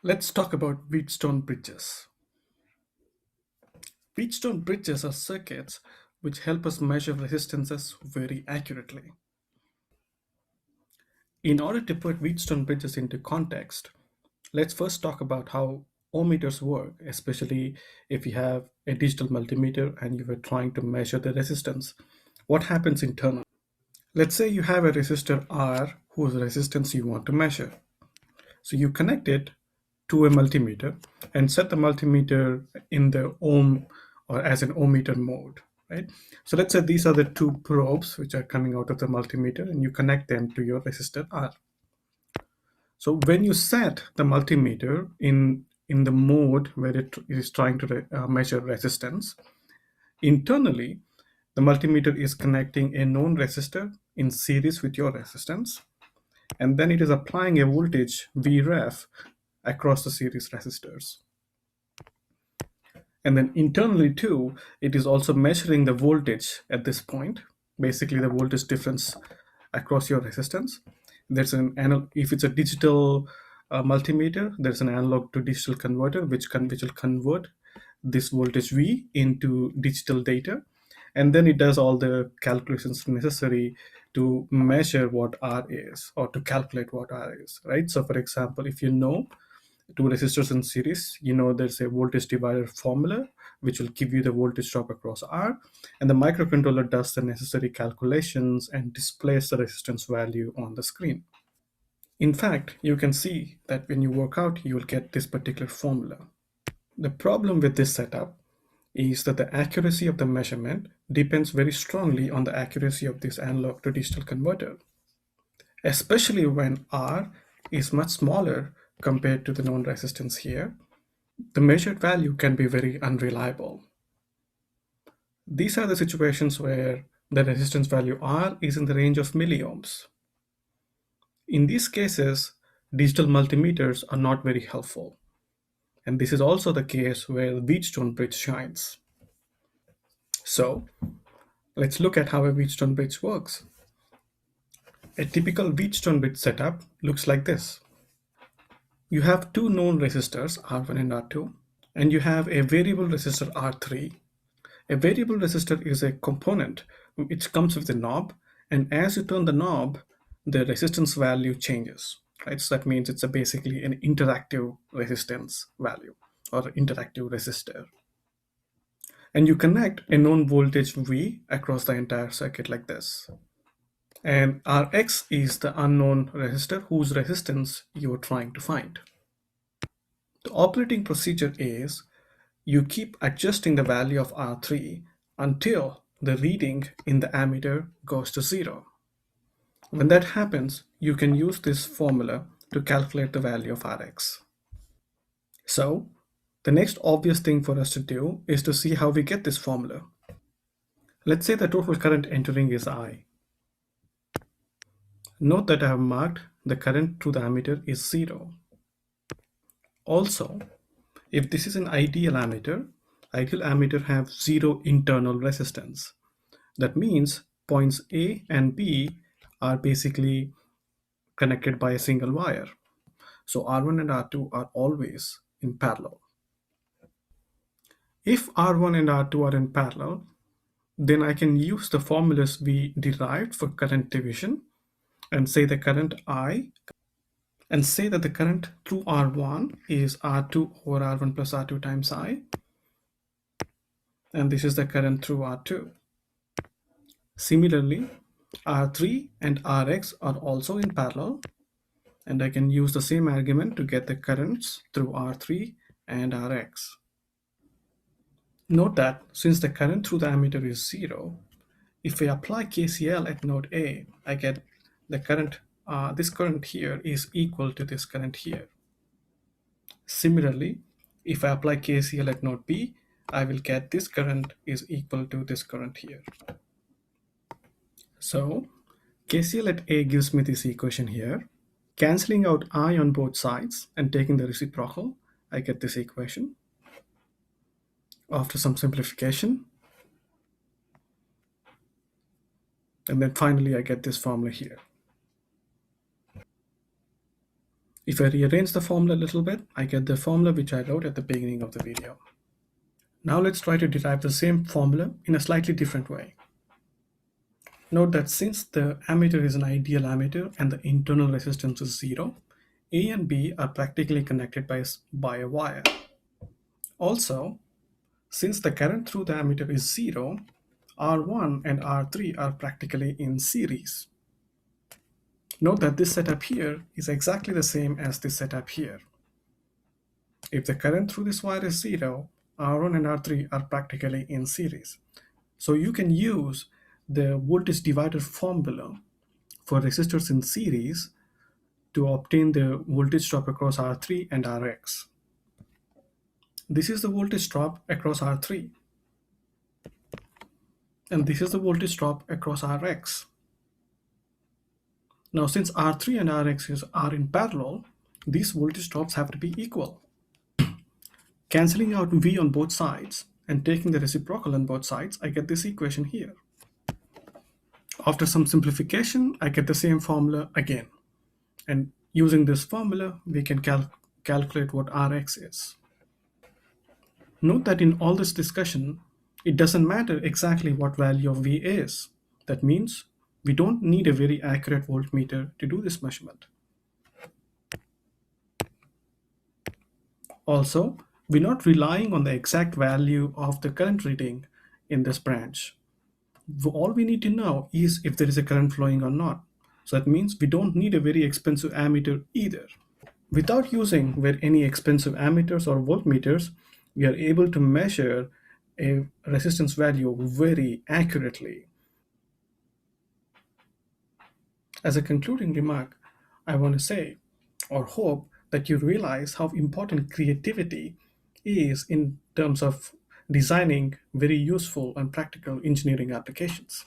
Let's talk about Wheatstone bridges. Wheatstone bridges are circuits which help us measure resistances very accurately. In order to put Wheatstone bridges into context, let's first talk about how ohmmeters work, especially if you have a digital multimeter and you were trying to measure the resistance. What happens internally? Let's say you have a resistor R whose resistance you want to measure. So you connect it to a multimeter and set the multimeter in the ohm or as an ohmmeter mode, right? So let's say these are the two probes which are coming out of the multimeter and you connect them to your resistor R. So when you set the multimeter in the mode where it is trying to measure resistance, internally the multimeter is connecting a known resistor in series with your resistance, and then it is applying a voltage Vref across the series resistors. And then internally too, it is also measuring the voltage at this point, basically the voltage difference across your resistance. There's an analog, if it's a digital multimeter, there's an analog to digital converter which will convert this voltage V into digital data, and then it does all the calculations necessary to measure what R is or to calculate what R is, right? So for example, if you know two resistors in series, you know there's a voltage divider formula which will give you the voltage drop across R, and the microcontroller does the necessary calculations and displays the resistance value on the screen. In fact, you can see that when you work out, you will get this particular formula. The problem with this setup is that the accuracy of the measurement depends very strongly on the accuracy of this analog to digital converter, especially when R is much smaller compared to the known resistance here. The measured value can be very unreliable. These are the situations where the resistance value R is in the range of milliohms. In these cases, digital multimeters are not very helpful. And this is also the case where the Wheatstone bridge shines. So let's look at how a Wheatstone bridge works. A typical Wheatstone bridge setup looks like this. You have two known resistors, R1 and R2, and you have a variable resistor R3. A variable resistor is a component which comes with a knob, and as you turn the knob, the resistance value changes. Right? So that means it's basically an interactive resistance value or interactive resistor. And you connect a known voltage V across the entire circuit like this. And Rx is the unknown resistor whose resistance you are trying to find. The operating procedure is you keep adjusting the value of R3 until the reading in the ammeter goes to 0. When that happens, you can use this formula to calculate the value of Rx. So, the next obvious thing for us to do is to see how we get this formula. Let's say the total current entering is I. Note that I have marked the current through the ammeter is 0. Also, if this is an ideal ammeter have 0 internal resistance. That means points A and B are basically connected by a single wire. So R1 and R2 are always in parallel. If R1 and R2 are in parallel, then I can use the formulas we derived for current division and say the current I and say that the current through R1 is R2 over R1 plus R2 times I, and this is the current through R2. Similarly, R3 and Rx are also in parallel, and I can use the same argument to get the currents through R3 and Rx. Note that since the current through the ammeter is 0, if I apply KCL at node A, I get the current, this current here is equal to this current here. Similarly, if I apply KCL at node B, I will get this current is equal to this current here. So KCL at A gives me this equation here. Cancelling out I on both sides and taking the reciprocal, I get this equation. After some simplification, and then finally I get this formula here. If I rearrange the formula a little bit, I get the formula which I wrote at the beginning of the video. Now let's try to derive the same formula in a slightly different way. Note that since the ammeter is an ideal ammeter and the internal resistance is zero, A and B are practically connected by a wire. Also, since the current through the ammeter is zero, R1 and R3 are practically in series. Note that this setup here is exactly the same as this setup here. If the current through this wire is zero, R1 and R3 are practically in series. So you can use the voltage divider formula for resistors in series to obtain the voltage drop across R3 and Rx. This is the voltage drop across R3, and this is the voltage drop across Rx. Now, since R3 and Rx are in parallel, these voltage drops have to be equal. Cancelling out V on both sides and taking the reciprocal on both sides, I get this equation here. After some simplification, I get the same formula again. And using this formula, we can calculate what Rx is. Note that in all this discussion, it doesn't matter exactly what value of V is. That means we don't need a very accurate voltmeter to do this measurement. Also, we're not relying on the exact value of the current reading in this branch. All we need to know is if there is a current flowing or not. So that means we don't need a very expensive ammeter either. Without using any expensive ammeters or voltmeters, we are able to measure a resistance value very accurately. As a concluding remark, I want to say or hope that you realize how important creativity is in terms of designing very useful and practical engineering applications.